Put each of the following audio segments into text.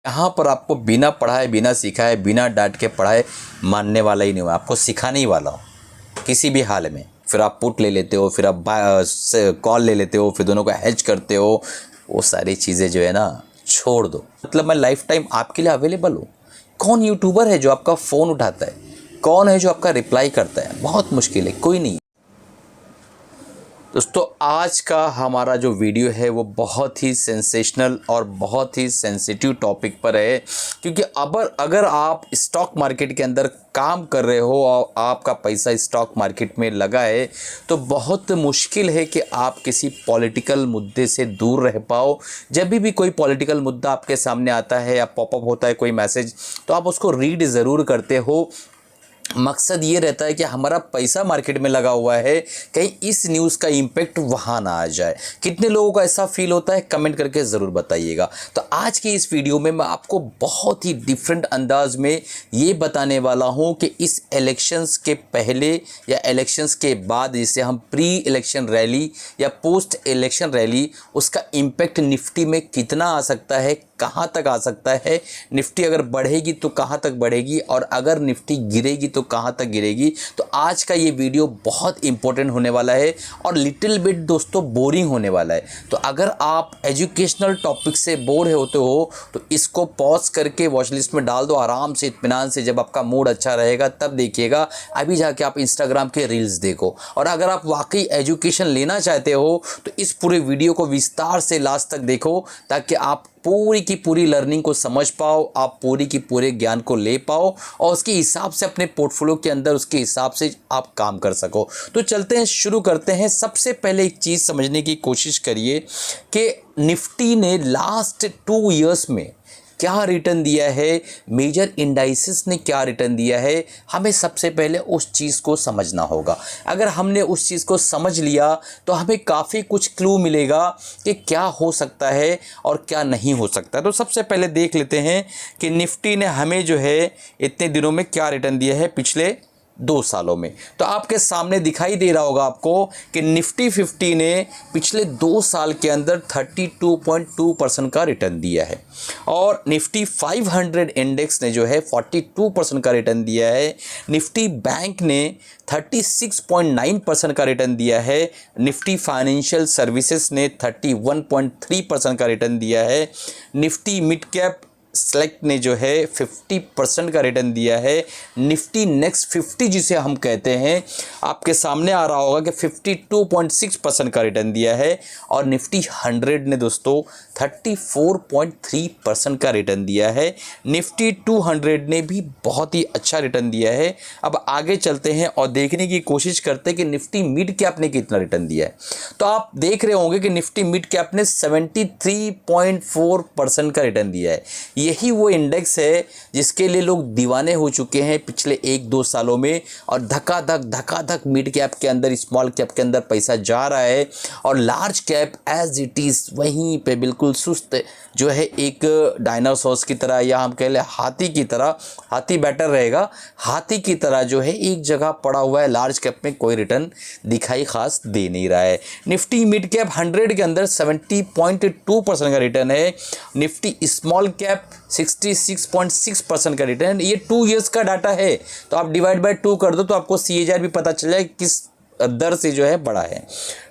यहाँ पर आपको बिना पढ़ाए, बिना सिखाए, बिना डांट के पढ़ाए मानने वाला ही नहीं हो, आपको सिखाने ही वाला हो किसी भी हाल में। फिर आप पुट ले लेते हो, फिर आप कॉल ले लेते हो, फिर दोनों को हैज करते हो। वो सारी चीज़ें जो है ना छोड़ दो। मतलब मैं लाइफ टाइम आपके लिए अवेलेबल हूँ। कौन यूट्यूबर है जो आपका फ़ोन उठाता है? कौन है जो आपका रिप्लाई करता है? बहुत मुश्किल है, कोई नहीं। दोस्तों, आज का हमारा जो वीडियो है वो बहुत ही सेंसेशनल और बहुत ही सेंसिटिव टॉपिक पर है, क्योंकि अगर आप स्टॉक मार्केट के अंदर काम कर रहे हो और आपका पैसा स्टॉक मार्केट में लगा है, तो बहुत मुश्किल है कि आप किसी पॉलिटिकल मुद्दे से दूर रह पाओ। जब भी कोई पॉलिटिकल मुद्दा आपके सामने आता है या पॉपअप होता है कोई मैसेज, तो आप उसको रीड ज़रूर करते हो। मकसद ये रहता है कि हमारा पैसा मार्केट में लगा हुआ है, कहीं इस न्यूज़ का इम्पैक्ट वहाँ ना आ जाए। कितने लोगों को ऐसा फील होता है, कमेंट करके ज़रूर बताइएगा। तो आज की इस वीडियो में मैं आपको बहुत ही डिफरेंट अंदाज में ये बताने वाला हूँ कि इस इलेक्शंस के पहले या इलेक्शंस के बाद, जिसे हम प्री इलेक्शन रैली या पोस्ट इलेक्शन रैली, उसका इम्पैक्ट निफ्टी में कितना आ सकता है, कहाँ तक आ सकता है। निफ्टी अगर बढ़ेगी तो कहाँ तक बढ़ेगी, और अगर निफ्टी गिरेगी तो कहाँ तक गिरेगी। तो आज का ये वीडियो बहुत इंपॉर्टेंट होने वाला है और लिटिल बिट दोस्तों बोरिंग होने वाला है। तो अगर आप एजुकेशनल टॉपिक से बोर होते हो तो इसको पॉज करके वॉच लिस्ट में डाल दो आराम से, इत्मीनान से। जब आपका मूड अच्छा रहेगा तब देखिएगा, अभी जाके आप इंस्टाग्राम के रील्स देखो। और अगर आप वाकई एजुकेशन लेना चाहते हो तो इस पूरे वीडियो को विस्तार से लास्ट तक देखो, ताकि आप पूरी की पूरी लर्निंग को समझ पाओ, आप पूरी की पूरे ज्ञान को ले पाओ और उसके हिसाब से अपने पोर्टफोलियो के अंदर उसके हिसाब से आप काम कर सको। तो चलते हैं, शुरू करते हैं। सबसे पहले एक चीज़ समझने की कोशिश करिए कि निफ्टी ने लास्ट 2 इयर्स में क्या रिटर्न दिया है, मेजर इंडाइसेस ने क्या रिटर्न दिया है। हमें सबसे पहले उस चीज़ को समझना होगा। अगर हमने उस चीज़ को समझ लिया तो हमें काफ़ी कुछ क्लू मिलेगा कि क्या हो सकता है और क्या नहीं हो सकता। तो सबसे पहले देख लेते हैं कि निफ्टी ने हमें जो है इतने दिनों में क्या रिटर्न दिया है पिछले 2 सालों में। तो आपके सामने दिखाई दे रहा होगा आपको कि निफ्टी 50 ने पिछले 2 साल के अंदर 32.2% का रिटर्न दिया है, और निफ्टी 500 इंडेक्स ने जो है 42% का रिटर्न दिया है। निफ्टी बैंक ने 36.9% का रिटर्न दिया है। निफ्टी फाइनेंशियल सर्विसेज ने 31.3% का रिटर्न दिया है। निफ्टी मिड कैप सेलेक्ट ने जो है 50% का रिटर्न दिया है। निफ्टी नेक्स्ट 50 जिसे हम कहते हैं, आपके सामने आ रहा होगा कि 52.6% का रिटर्न दिया है। और निफ्टी 100 ने दोस्तों 34.3% का रिटर्न दिया है। निफ्टी 200 ने भी बहुत ही अच्छा रिटर्न दिया है। अब आगे चलते हैं और देखने की कोशिश करते हैं कि निफ्टी मिड कैप ने कितना रिटर्न दिया है। तो आप देख रहे होंगे कि निफ्टी मिड कैप ने 73.4% का रिटर्न दिया है। यही वो इंडेक्स है जिसके लिए लोग दीवाने हो चुके हैं पिछले 1-2 सालों में, और धकाधक मिड कैप के अंदर, स्मॉल कैप के अंदर पैसा जा रहा है, और large cap as it is वहीं पे बिल्कुल सुस्त जो है, एक डायनासोर्स की तरह, या हम कह लें हाथी की तरह। हाथी बेटर रहेगा, हाथी की तरह जो है एक जगह पड़ा हुआ है। लार्ज कैप में कोई रिटर्न दिखाई खास दे नहीं रहा है। निफ्टी मिड कैप 100 के अंदर 70.2% का रिटर्न है। निफ्टी स्मॉल कैप 66.6% का रिटर्न। ये 2 इयर्स का डाटा है, तो आप डिवाइड बाय 2 कर दो तो आपको CAGR भी पता चल जाए किस दर से जो है बड़ा है।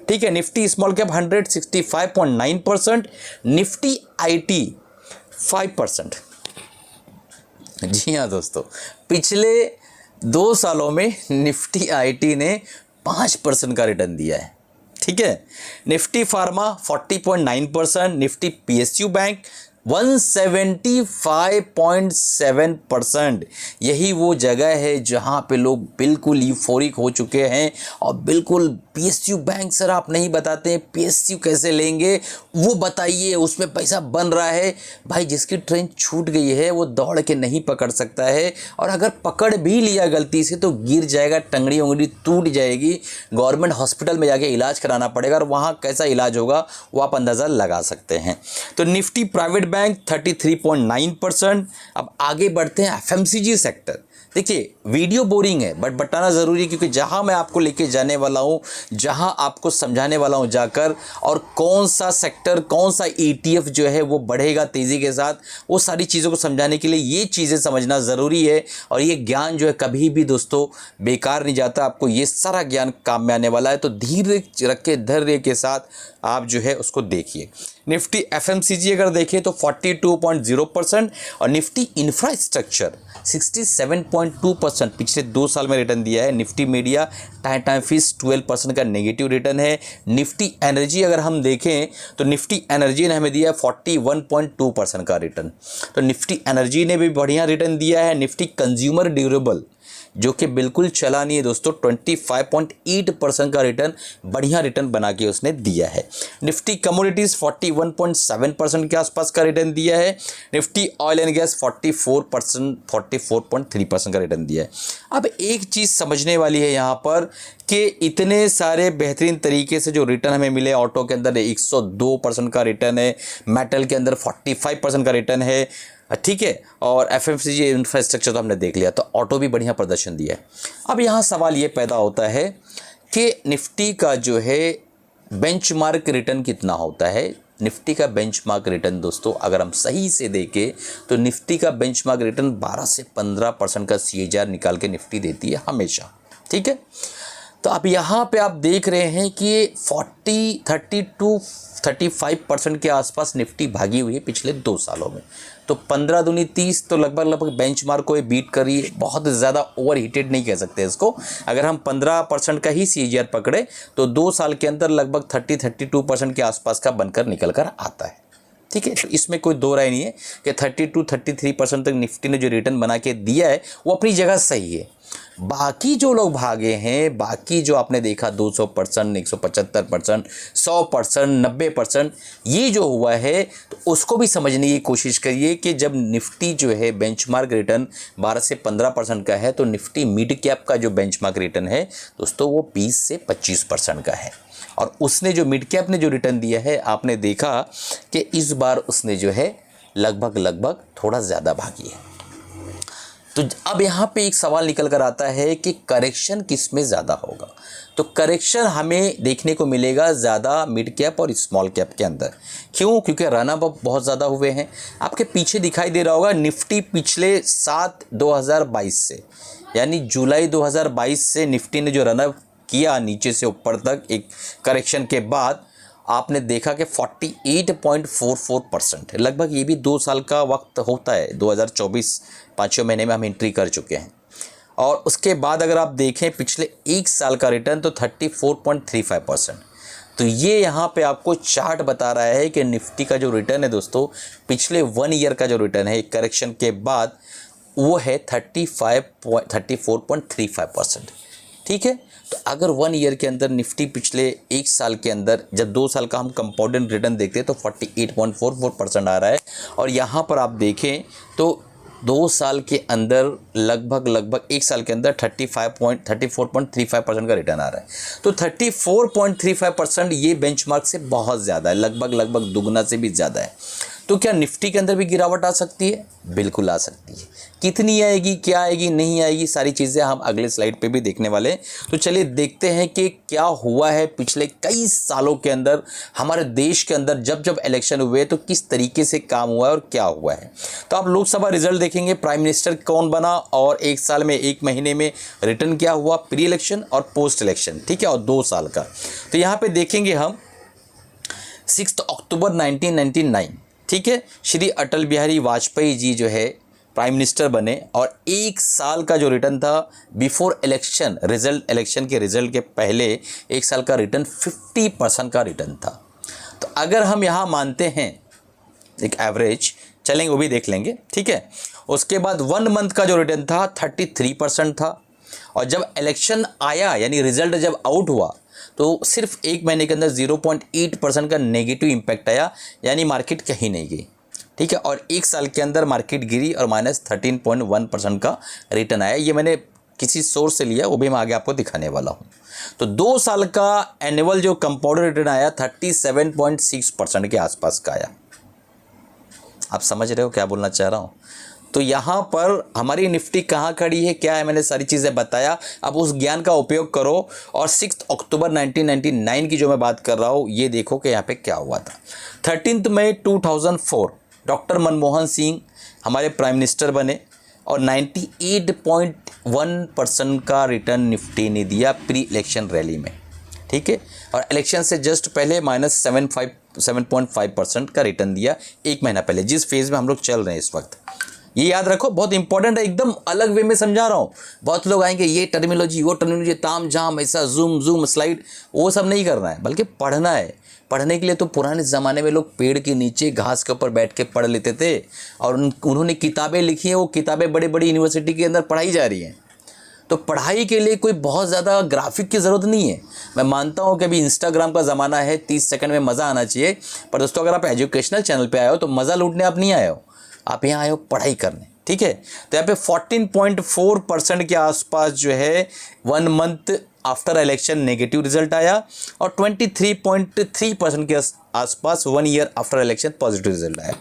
ठीक है, Nifty small cap 100 65.9%, Nifty IT 5%। जी हाँ दोस्तों, पिछले 2 सालों में निफ्टी IT ने 5% का रिटर्न दिया है। ठीक है, Nifty pharma 40.9%, Nifty PSU bank 175.7%। यही वो जगह है जहाँ पे लोग बिल्कुल यूफोरिक हो चुके हैं और बिल्कुल PSU बैंक सर आप नहीं बताते हैं, PSU कैसे लेंगे, वो बताइए, उसमें पैसा बन रहा है। भाई जिसकी ट्रेन छूट गई है वो दौड़ के नहीं पकड़ सकता है, और अगर पकड़ भी लिया गलती से तो गिर जाएगा, टंगड़ी उंगली टूट जाएगी, गवर्नमेंट हॉस्पिटल में जाके इलाज कराना पड़ेगा, और वहाँ कैसा इलाज होगा वो आप अंदाज़ा लगा सकते हैं। तो निफ्टी प्राइवेट बैंक बैंक 33.9%। अब आगे बढ़ते हैं एफएमसीजी सेक्टर। देखिए वीडियो बोरिंग है बट बताना ज़रूरी है, क्योंकि जहां मैं आपको लेके जाने वाला हूं, जहां आपको समझाने वाला हूं जाकर, और कौन सा सेक्टर, कौन सा ETF जो है वो बढ़ेगा तेज़ी के साथ, वो सारी चीज़ों को समझाने के लिए ये चीज़ें समझना ज़रूरी है। और ये ज्ञान जो है कभी भी दोस्तों बेकार नहीं जाता, आपको ये सारा ज्ञान काम में आने वाला है। तो धीरे रख के, धैर्य के साथ आप जो है उसको देखिए। निफ्टी एफएमसीजी अगर देखें तो 42.0% और निफ्टी इंफ्रास्ट्रक्चर 67.2% पिछले 2 साल में रिटर्न दिया है। निफ्टी मीडिया टाइम फिश 12% का नेगेटिव रिटर्न है। निफ्टी एनर्जी अगर हम देखें तो निफ्टी एनर्जी ने हमें दिया 41.2% का रिटर्न, तो निफ्टी एनर्जी ने भी बढ़िया रिटर्न दिया है। निफ्टी कंज्यूमर ड्यूरेबल जो कि बिल्कुल चला नहीं है दोस्तों, 25.8% का रिटर्न, बढ़िया रिटर्न बना के उसने दिया है। निफ्टी कमोडिटीज़ 41.7% के आसपास का रिटर्न दिया है। निफ्टी ऑयल एंड गैस 44.3% का रिटर्न दिया है। अब एक चीज़ समझने वाली है यहाँ पर कि इतने सारे बेहतरीन तरीके से जो रिटर्न हमें मिले, ऑटो के अंदर 102% का रिटर्न है, मेटल के अंदर 45% का रिटर्न है, ठीक है, और एफएमसीजी इंफ्रास्ट्रक्चर तो हमने देख लिया, तो ऑटो भी बढ़िया प्रदर्शन दिया है। अब यहाँ सवाल ये पैदा होता है कि निफ्टी का जो है बेंचमार्क रिटर्न कितना होता है। निफ्टी का बेंचमार्क रिटर्न दोस्तों अगर हम सही से देखें तो निफ्टी का बेंचमार्क रिटर्न 12 से 15% का CAGR निकाल के निफ्टी देती है हमेशा, ठीक है। तो अब यहाँ पे आप देख रहे हैं कि 35% के आसपास निफ्टी भागी हुई है पिछले 2 सालों में। तो 15 दूनी 30 तो लगभग बेंचमार्क को ये बीट कर रही है। बहुत ज़्यादा ओवर हीटेड नहीं कह सकते इसको। अगर हम 15% का ही CAGR पकड़े तो 2 साल के अंदर लगभग 32% के आसपास का बनकर निकल कर आता है, ठीक है। तो इसमें कोई दो राय नहीं है कि 33% तक निफ्टी ने जो रिटर्न बना के दिया है वो अपनी जगह सही है। बाकी जो लोग भागे हैं, बाकी जो आपने देखा 200%, 175%, 100%, 90%, ये जो हुआ है तो उसको भी समझने की कोशिश करिए कि जब निफ्टी जो है बेंचमार्क रिटर्न 12 से 15% का है तो निफ्टी मिड कैप का जो बेंचमार्क रिटर्न है दोस्तों वो 20 से 25% का है। और उसने जो मिड कैप ने जो रिटर्न दिया है आपने देखा कि इस बार उसने जो है लगभग थोड़ा ज़्यादा भागी है। तो अब यहाँ पे एक सवाल निकल कर आता है कि करेक्शन किस में ज़्यादा होगा। तो करेक्शन हमें देखने को मिलेगा ज़्यादा मिड कैप और स्मॉल कैप के अंदर। क्यों? क्योंकि रन अप बहुत ज़्यादा हुए हैं। आपके पीछे दिखाई दे रहा होगा निफ्टी पिछले 7/2022 से, यानी जुलाई 2022 से निफ्टी ने जो रन अप किया नीचे से ऊपर तक एक करेक्शन के बाद, आपने देखा कि 48.44% है। लगभग ये भी 2 साल का वक्त होता है। 2024 5 महीने में हम एंट्री कर चुके हैं। और उसके बाद अगर आप देखें पिछले 1 साल का रिटर्न तो 34.35%। तो ये यहाँ पे आपको चार्ट बता रहा है कि निफ्टी का जो रिटर्न है दोस्तों पिछले 1 ईयर का जो रिटर्न है करेक्शन के बाद वो है 34.35%, ठीक है। तो अगर 1 ईयर के अंदर निफ्टी पिछले 1 साल के अंदर, जब 2 साल का हम कंपाउंडेड रिटर्न देखते हैं तो 48.44% आ रहा है, और यहाँ पर आप देखें तो 2 साल के अंदर लगभग 1 साल के अंदर 34.35% का रिटर्न आ रहा है। तो 34.35% ये बेंचमार्क से बहुत ज़्यादा है, लगभग दुगना से भी ज़्यादा है। तो क्या निफ्टी के अंदर भी गिरावट आ सकती है? बिल्कुल आ सकती है। कितनी आएगी, क्या आएगी, नहीं आएगी, सारी चीज़ें हम अगले स्लाइड पे भी देखने वाले हैं। तो चलिए देखते हैं कि क्या हुआ है पिछले कई सालों के अंदर हमारे देश के अंदर, जब इलेक्शन हुए तो किस तरीके से काम हुआ है और क्या हुआ है। तो आप लोकसभा रिजल्ट देखेंगे, प्राइम मिनिस्टर कौन बना और 1 साल में 1 महीने में रिटर्न क्या हुआ, प्री इलेक्शन और पोस्ट इलेक्शन, ठीक है, और 2 साल का। तो यहाँ पर देखेंगे हम 6 अक्टूबर 1999, ठीक है, श्री अटल बिहारी वाजपेयी जी जो है प्राइम मिनिस्टर बने, और 1 साल का जो रिटर्न था बिफोर इलेक्शन, इलेक्शन के रिजल्ट के पहले 1 साल का रिटर्न 50% का रिटर्न था। तो अगर हम यहाँ मानते हैं एक एवरेज, चलेंगे वो भी देख लेंगे, ठीक है। उसके बाद 1 मंथ का जो रिटर्न था 33% था, और जब इलेक्शन आया यानी रिजल्ट जब आउट हुआ तो सिर्फ 1 महीने के अंदर 0.8% का नेगेटिव इम्पैक्ट आया, यानी मार्केट कहीं नहीं गई, ठीक है। और 1 साल के अंदर मार्केट गिरी और -13.1% का रिटर्न आया। ये मैंने किसी सोर्स से लिया, वो भी मैं आगे आपको दिखाने वाला हूँ। तो 2 साल का एनुअल जो कंपाउंड रिटर्न आया 37.6% के आसपास का आया, आप समझ रहे हो क्या बोलना चाह रहा हूँ। तो यहाँ पर हमारी निफ्टी कहाँ खड़ी है, क्या है, मैंने सारी चीज़ें बताया। अब उस ज्ञान का उपयोग करो और 6 अक्टूबर 1999 की जो मैं बात कर रहा हूँ ये देखो कि यहाँ पे क्या हुआ था। 13 मई 2004 डॉक्टर मनमोहन सिंह हमारे प्राइम मिनिस्टर बने और 98.1% का रिटर्न निफ्टी ने दिया प्री इलेक्शन रैली में, ठीक है। और इलेक्शन से जस्ट पहले -7.5% का रिटर्न दिया एक महीना पहले, जिस फेज़ में हम लोग चल रहे हैं इस वक्त। ये याद रखो, बहुत इंपॉर्टेंट है, एकदम अलग वे में समझा रहा हूँ। बहुत लोग आएंगे ये टर्मिनोलॉजी वो टर्मिनोलॉजी, ताम झाम, ऐसा जूम स्लाइड, वो सब नहीं करना है, बल्कि पढ़ना है। पढ़ने के लिए तो पुराने ज़माने में लोग पेड़ के नीचे घास के ऊपर बैठ के पढ़ लेते थे और उन्होंने किताबें लिखी हैं, वो किताबें बड़ी बड़ी यूनिवर्सिटी के अंदर पढ़ाई जा रही हैं। तो पढ़ाई के लिए कोई बहुत ज़्यादा ग्राफिक की ज़रूरत नहीं है। मैं मानता हूँ कि अभी इंस्टाग्राम का ज़माना है, 30 सेकंड में मज़ा आना चाहिए, पर दोस्तों अगर आप एजुकेशनल चैनल पे आए हो तो मज़ा लूटने आप नहीं आए हो, आप यहाँ आए हो पढ़ाई करने, ठीक है। तो यहाँ पे 14.4% के आसपास जो है 1 month after election negative result आया और 23.3% के आसपास 1 year after election positive result आया।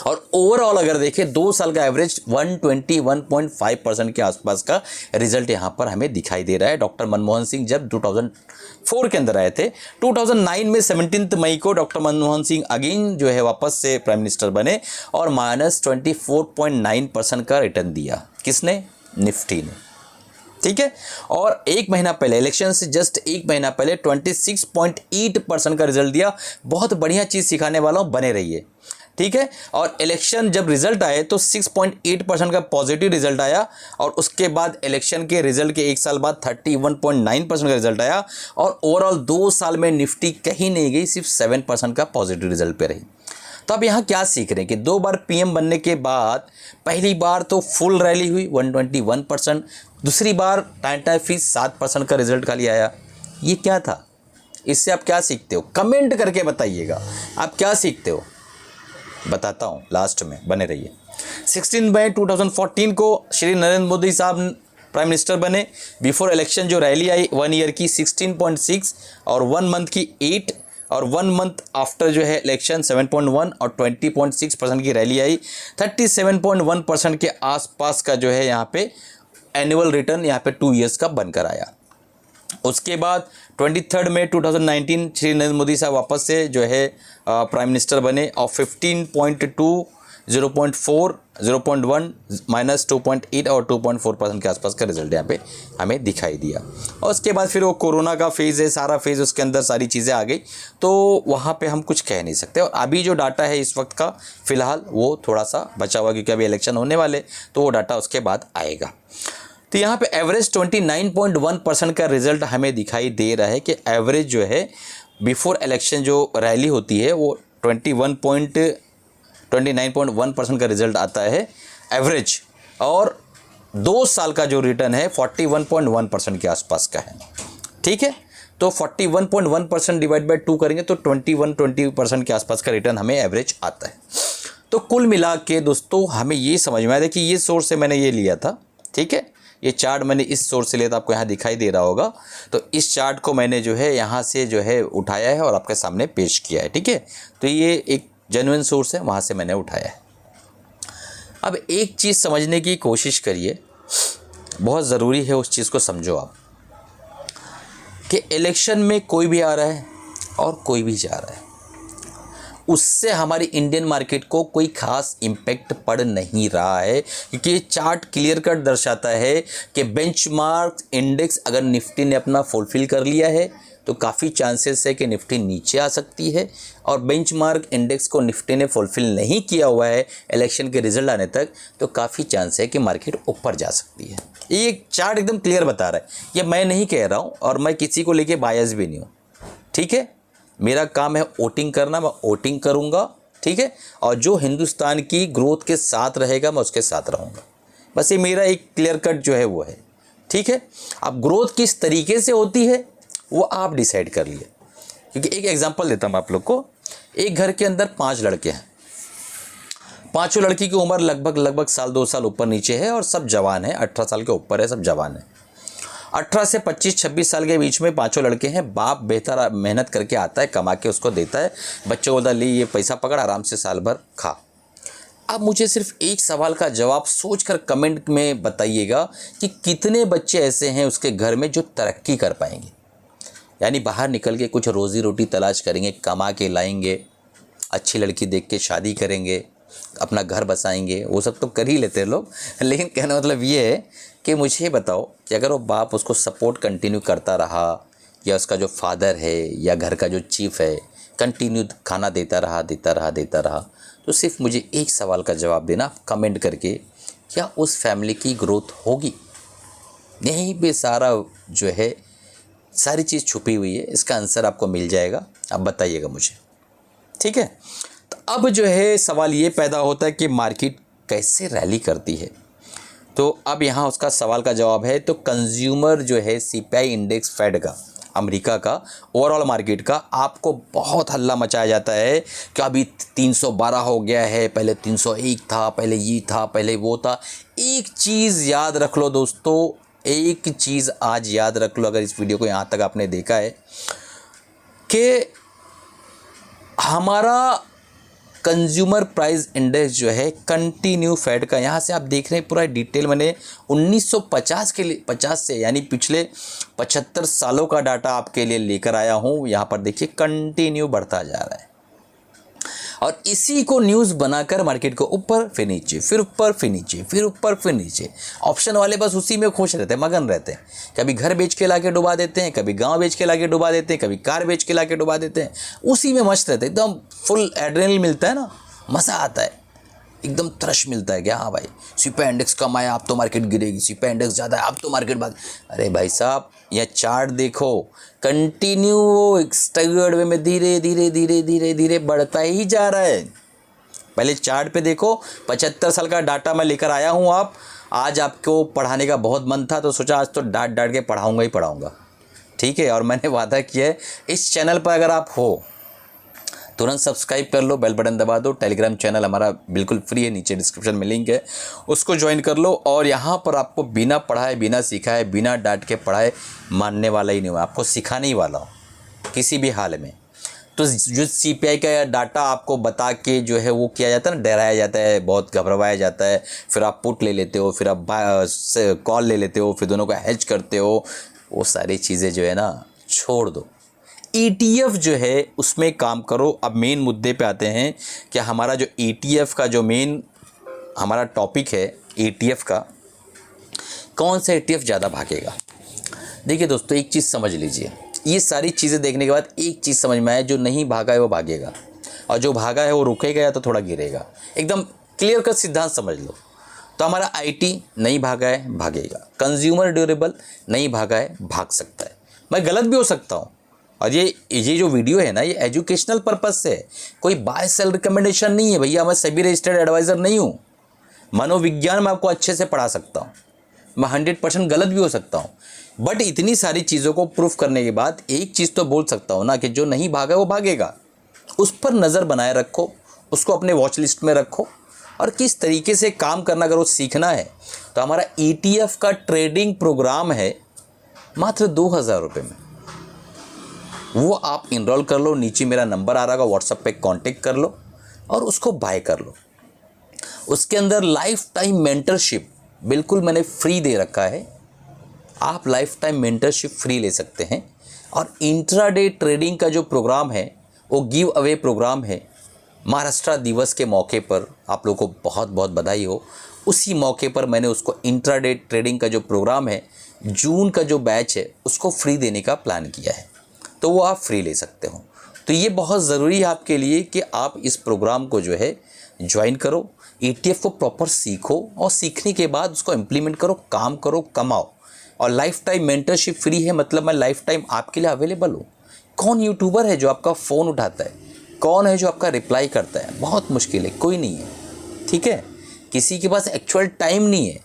और ओवरऑल अगर देखें 2 साल का एवरेज 121.5% के आसपास का रिजल्ट यहाँ पर हमें दिखाई दे रहा है। डॉक्टर मनमोहन सिंह जब 2004 के अंदर आए थे, 2009 में 17 मई को डॉक्टर मनमोहन सिंह अगेन जो है वापस से प्राइम मिनिस्टर बने और -24.9% का रिटर्न दिया। किसने? निफ्टी ने, ठीक है। और एक महीना पहले, इलेक्शन से जस्ट एक महीना पहले 26.8% का रिजल्ट दिया। बहुत बढ़िया चीज़ सिखाने वाला हूँ, बने रहिए, ठीक है। और इलेक्शन जब रिजल्ट आए तो 6.8% का पॉजिटिव रिजल्ट आया और उसके बाद इलेक्शन के रिजल्ट के एक साल बाद 31.9% का रिजल्ट आया और ओवरऑल 2 साल में निफ्टी कहीं नहीं गई, सिर्फ 7% का पॉजिटिव रिजल्ट पे रही। तो अब यहाँ क्या सीख रहे हैं कि 2 बार पीएम बनने के बाद पहली बार तो फुल रैली हुई 121%, दूसरी बार टाटा फीस 7% का रिजल्ट खाली आया। ये क्या था? इससे आप क्या सीखते हो? कमेंट करके बताइएगा आप क्या सीखते हो, बताता हूँ लास्ट में, बने रहिए। 16 मई 2014 को श्री नरेंद्र मोदी साहब प्राइम मिनिस्टर बने। बिफोर इलेक्शन जो रैली आई 1 ईयर की 16.6 और 1 मंथ की 8 और 1 मंथ आफ्टर जो है इलेक्शन 7.1 और 20.6% की रैली आई। 37.1% के आसपास का जो है यहाँ पे एनुअल रिटर्न यहाँ पे 2 ईयर्स का बनकर आया। उसके बाद 23 मई 2019 श्री नरेंद्र मोदी साहब वापस से जो है प्राइम मिनिस्टर बने और 15.2, 0.4, 0.1, -2.8 और 2.4% के आसपास का रिजल्ट यहाँ पे हमें दिखाई दिया। और उसके बाद फिर वो कोरोना का फेज़ है, सारा फेज़, उसके अंदर सारी चीज़ें आ गई, तो वहाँ पे हम कुछ कह नहीं सकते। और अभी जो डाटा है इस वक्त का फ़िलहाल वो थोड़ा सा बचा हुआ, क्योंकि अभी इलेक्शन होने वाले, तो वो डाटा उसके बाद आएगा। तो यहाँ पे एवरेज 29.1% का रिज़ल्ट हमें दिखाई दे रहा है कि एवरेज जो है बिफोर इलेक्शन जो रैली होती है वो 29.1% का रिज़ल्ट आता है एवरेज, और 2 साल का जो रिटर्न है 41.1% के आसपास का है, ठीक है। तो 41.1% डिवाइड बाय 2 करेंगे तो 20% के आसपास का रिटर्न हमें एवरेज आता है। तो कुल मिला के दोस्तों हमें ये समझ में आया, देखिए ये सोर्स से मैंने ये लिया था, ठीक है। ये चार्ट मैंने इस सोर्स से लिया था, आपको यहाँ दिखाई दे रहा होगा। तो इस चार्ट को मैंने जो है यहाँ से जो है उठाया है और आपके सामने पेश किया है, ठीक है। तो ये एक जेन्युइन सोर्स है, वहाँ से मैंने उठाया है। अब एक चीज़ समझने की कोशिश करिए, बहुत ज़रूरी है उस चीज़ को समझो आप, कि इलेक्शन में कोई भी आ रहा है और कोई भी जा रहा है, उससे हमारी इंडियन मार्केट को कोई खास इम्पैक्ट पड़ नहीं रहा है, क्योंकि ये चार्ट क्लियर कट दर्शाता है कि बेंचमार्क इंडेक्स अगर निफ्टी ने अपना फुलफिल कर लिया है तो काफ़ी चांसेस है कि निफ्टी नीचे आ सकती है, और बेंचमार्क इंडेक्स को निफ्टी ने फुलफिल नहीं किया हुआ है इलेक्शन के रिजल्ट आने तक, तो काफ़ी चांस है कि मार्केट ऊपर जा सकती है। ये चार्ट एकदम क्लियर बता रहा है, ये मैं नहीं कह रहा हूँ और मैं किसी को लेके बायस भी नहीं हूँ, ठीक है। मेरा काम है वोटिंग करना, मैं वोटिंग करूँगा, ठीक है। और जो हिंदुस्तान की ग्रोथ के साथ रहेगा मैं उसके साथ रहूँगा, बस ये मेरा एक क्लियर कट जो है वो है, ठीक है। अब ग्रोथ किस तरीके से होती है वो आप डिसाइड कर लिए, क्योंकि एक एग्जांपल देता हूँ आप लोग को। एक घर के अंदर 5 लड़के हैं, पाँचों लड़की की उम्र लगभग साल 2 साल ऊपर नीचे है और सब जवान है, 18 साल के ऊपर है, सब जवान है। 18 से 25-26 साल के बीच में 5 लड़के हैं। बाप बेहतर मेहनत करके आता है, कमा के उसको देता है, बच्चों को बोलता ले ये पैसा पकड़ आराम से साल भर खा, अब मुझे सिर्फ एक सवाल का जवाब सोचकर कमेंट में बताइएगा कि कितने बच्चे ऐसे हैं उसके घर में जो तरक्की कर पाएंगे, यानी बाहर निकल के कुछ रोज़ी रोटी तलाश करेंगे, कमा के लाएंगे, अच्छी लड़की देख के शादी करेंगे, अपना घर बसाएंगे। वो सब तो कर ही लेते हैं लोग, लेकिन कहने मतलब ये है कि मुझे बताओ कि अगर वो बाप उसको सपोर्ट कंटिन्यू करता रहा, या उसका जो फादर है या घर का जो चीफ है कंटिन्यू खाना देता रहा, तो सिर्फ मुझे एक सवाल का जवाब देना कमेंट करके, क्या उस फैमिली की ग्रोथ होगी? यहीं पे सारा जो है सारी चीज़ छुपी हुई है, इसका आंसर आपको मिल जाएगा, आप बताइएगा मुझे, ठीक है। तो अब जो है सवाल ये पैदा होता है कि मार्केट कैसे रैली करती है। तो अब यहाँ उसका सवाल का जवाब है, तो कंज्यूमर जो है सीपीआई इंडेक्स फेड का, अमेरिका का ओवरऑल मार्केट का, आपको बहुत हल्ला मचाया जाता है कि अभी 312 हो गया है, पहले 301 था, पहले ये था, पहले वो था। एक चीज़ याद रख लो दोस्तों, एक चीज़ आज याद रख लो, अगर इस वीडियो को यहाँ तक आपने देखा है, कि हमारा कंज्यूमर प्राइस इंडेक्स जो है कंटिन्यू फेड का, यहाँ से आप देख रहे हैं पूरा डिटेल मैंने 1950 के लिए 50 से यानी पिछले 75 सालों का डाटा आपके लिए लेकर आया हूँ। यहाँ पर देखिए कंटिन्यू बढ़ता जा रहा है, और इसी को न्यूज़ बनाकर मार्केट को ऊपर फिर नीचे, फिर ऊपर फिर नीचे, फिर ऊपर फिर नीचे, ऑप्शन वाले बस उसी में खुश रहते हैं, मगन रहते हैं। कभी घर बेच के लाके डुबा देते हैं, कभी गांव बेच के लाके डुबा देते हैं, कभी कार बेच के लाके डुबा देते हैं, उसी में मस्त रहते हैं। एकदम फुल एड्रेनलिन मिलता है ना, मज़ा आता है, एकदम त्रश मिलता है कि हाँ भाई सीपीआई इंडेक्स कम आया, अब तो मार्केट गिरेगी, सीपीआई इंडेक्स ज़्यादा है, अब तो मार्केट भाग। अरे भाई साहब, यह चार्ट देखो, कंटिन्यू स्टैगर्ड वे में धीरे धीरे धीरे धीरे धीरे बढ़ता ही जा रहा है। पहले चार्ट पे देखो, 75 साल का डाटा मैं लेकर आया हूँ। आप आज आपको पढ़ाने का बहुत मन था, तो सोचा आज तो डांट डांट के पढ़ाऊँगा ही पढ़ाऊँगा, ठीक है। और मैंने वादा किया है, इस चैनल पर अगर आप हो तुरंत सब्सक्राइब कर लो, बेल बटन दबा दो। टेलीग्राम चैनल हमारा बिल्कुल फ्री है, नीचे डिस्क्रिप्शन में लिंक है, उसको ज्वाइन कर लो। और यहाँ पर आपको बिना पढ़ाए, बिना सिखाए, बिना डांट के पढ़ाए मानने वाला ही नहीं हुआ, आपको सिखाने ही वाला हूँ किसी भी हाल में। तो जो सीपीआई का डाटा आपको बता के जो है वो किया जाता है ना, डराया जाता है, बहुत घबराया जाता है, फिर आप पुट ले लेते हो, फिर आप कॉल ले लेते हो, फिर दोनों का हेज करते हो, वो सारी चीज़ें जो है ना छोड़ दो। ETF जो है उसमें काम करो। अब मेन मुद्दे पे आते हैं कि हमारा जो ETF का जो मेन हमारा टॉपिक है, ETF का, कौन सा ETF ज़्यादा भागेगा। देखिए दोस्तों, एक चीज़ समझ लीजिए, ये सारी चीज़ें देखने के बाद एक चीज़ समझ में आए, जो नहीं भागा है वो भागेगा, और जो भागा है वो रुकेगा या तो थोड़ा गिरेगा। एकदम क्लियर कट सिद्धांत समझ लो। तो हमारा IT नहीं भागा है, भागेगा। कंज्यूमर ड्यूरेबल नहीं भागा है, भाग सकता है। मैं गलत भी हो सकता हूँ, और ये जो वीडियो है ना, ये एजुकेशनल पर्पस से है, कोई बाय सेल रिकमेंडेशन नहीं है भैया। मैं सभी रजिस्टर्ड एडवाइज़र नहीं हूँ। मनोविज्ञान में आपको अच्छे से पढ़ा सकता हूँ, मैं 100% गलत भी हो सकता हूँ, बट इतनी सारी चीज़ों को प्रूफ करने के बाद एक चीज़ तो बोल सकता हूँ ना, कि जो नहीं भागा वो भागेगा। उस पर नज़र बनाए रखो, उसको अपने वॉच लिस्ट में रखो, और किस तरीके से काम करना अगर वो सीखना है तो हमारा ETF का ट्रेडिंग प्रोग्राम है मात्र 2000 रुपये में। वो आप इनरोल कर लो, नीचे मेरा नंबर आ रहा होगा, व्हाट्सएप पे कांटेक्ट कर लो और उसको बाय कर लो। उसके अंदर लाइफ टाइम मेंटरशिप बिल्कुल मैंने फ्री दे रखा है, आप लाइफ टाइम मेंटरशिप फ्री ले सकते हैं। और इंट्राडे ट्रेडिंग का जो प्रोग्राम है वो गिव अवे प्रोग्राम है। महाराष्ट्र दिवस के मौके पर आप लोगों को बहुत बहुत बधाई हो, उसी मौके पर मैंने उसको इंट्राडे ट्रेडिंग का जो प्रोग्राम है, जून का जो बैच है, उसको फ्री देने का प्लान किया है, तो वो आप फ्री ले सकते हो। तो ये बहुत ज़रूरी है आपके लिए कि आप इस प्रोग्राम को जो है ज्वाइन करो, ETF को प्रॉपर सीखो, और सीखने के बाद उसको इम्प्लीमेंट करो, काम करो, कमाओ। और लाइफ टाइम मेंटरशिप फ्री है, मतलब मैं लाइफ टाइम आपके लिए अवेलेबल हूँ। कौन यूट्यूबर है जो आपका फ़ोन उठाता है, कौन है जो आपका रिप्लाई करता है? बहुत मुश्किल है, कोई नहीं है, ठीक है। किसी के पास एक्चुअल टाइम नहीं है,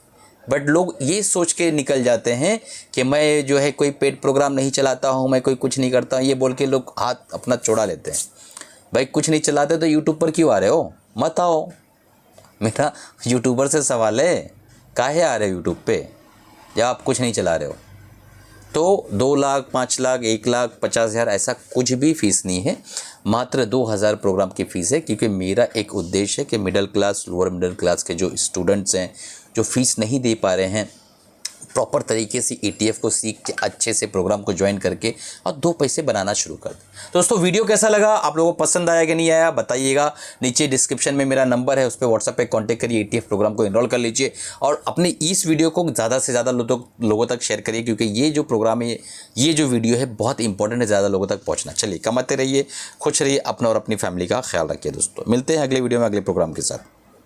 बट लोग ये सोच के निकल जाते हैं कि मैं जो है कोई पेड प्रोग्राम नहीं चलाता हूँ, मैं कोई कुछ नहीं करता हूँ, ये बोल के लोग हाथ अपना छोड़ा लेते हैं। भाई कुछ नहीं चलाते तो यूट्यूब पर क्यों आ रहे हो? मत आओ। मेरा यूट्यूबर से सवाल है, काहे आ रहे हो यूट्यूब पे जब आप कुछ नहीं चला रहे हो? तो 2 लाख, 5 लाख, 1 लाख 50,000 ऐसा कुछ भी फ़ीस नहीं है, मात्र 2,000 प्रोग्राम की फ़ीस है। क्योंकि मेरा एक उद्देश्य है कि middle class, lower middle class के जो स्टूडेंट्स हैं, जो फ़ीस नहीं दे पा रहे हैं, प्रॉपर तरीके से ETF को सीख के अच्छे से प्रोग्राम को ज्वाइन करके और 2 पैसे बनाना शुरू कर दें। दोस्तों वीडियो कैसा लगा, आप लोगों को पसंद आया कि नहीं आया बताइएगा। नीचे डिस्क्रिप्शन में मेरा नंबर है, उस पर व्हाट्सएप पे कांटेक्ट करिए, ETF प्रोग्राम को इनरोल कर लीजिए और अपने इस वीडियो को ज़्यादा से ज़्यादा लोगों तक शेयर करिए, क्योंकि ये जो प्रोग्राम है, ये जो वीडियो है बहुत इंपॉर्टेंट है, ज़्यादा लोगों तक पहुँचना। चलिए कमाते रहिए, खुश रहिए, अपना और अपनी फैमिली का ख्याल रखिए। दोस्तों मिलते हैं अगले वीडियो में अगले प्रोग्राम के साथ।